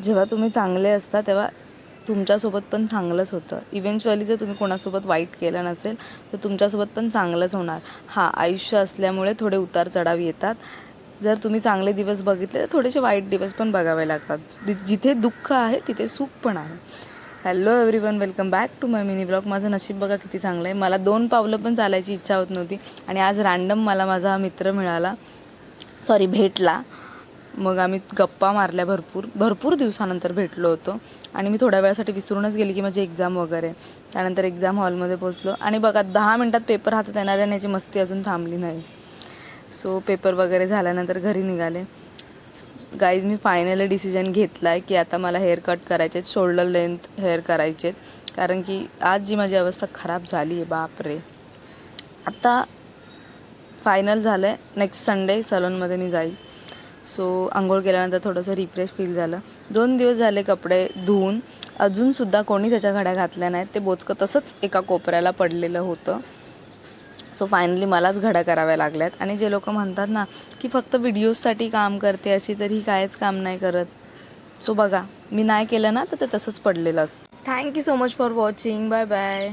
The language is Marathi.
जेव्हा तुम्ही चांगले असता तेव्हा तुमच्यासोबत पण चांगलंच होतं. इव्हेंच्युअली जर तुम्ही कोणासोबत वाईट केलं नसेल तर तुमच्यासोबत पण चांगलंच होणार. हां, आयुष्य असल्यामुळे थोडे उतार चढाव येतात. जर तुम्ही चांगले दिवस बघितले तर थोडेसे वाईट दिवस पण बघावे लागतात. जिथे दुःख आहे तिथे सुख पण आहे. Hello everyone, welcome back to my mini blog. माझं नशीब बघा किती चांगलं आहे. मला 2 पावलं पण चालायची इच्छा होत नव्हती आणि आज रँडम मला माझा मित्र भेटला. मग आम्ही गप्पा मारल्या, भरपूर दिवसानंतर भेटलो होतो आणि मी थोड्या वेळासाठी विसरूनच गेली की माझी एक्झाम वगैरे. त्यानंतर एक्झाम हॉलमध्ये पोचलो आणि बघा 10 मिनटात पेपर हातात येणार आहे आणि याची मस्ती अजून थांबली नाही. सो पेपर वगैरे झाल्यानंतर घरी निघाले. गाईज, मी फायनली डिसिजन घेतला आहे की आता मला हेअर कट करायचे आहेत, शोल्डर लेंथ हेअर करायचे आहेत. कारण की आज जी माझी अवस्था खराब झाली आहे, बापरे. आता फायनल झालं आहे, नेक्स्ट संडे सलूनमध्ये मी जाईल. सो आंघोळ केल्यानंतर थोडंसं रिफ्रेश फील झालं. 2 दिवस झाले कपडे धुवून, अजूनसुद्धा कोणी त्याच्या घड्या घातल्या नाहीत. ते बोचकं तसंच एका कोपऱ्याला पडलेलं होतं. सो फायनली मलाच घड्या कराव्या लागल्यात. आणि जे लोक म्हणतात ना की फक्त व्हिडिओजसाठी काम करते अशी, तर ही कायच काम नाही करत. सो बघा, मी नाही केलं ना तर ते तसंच पडलेलं असतं. Thank you so much for watching. Bye bye.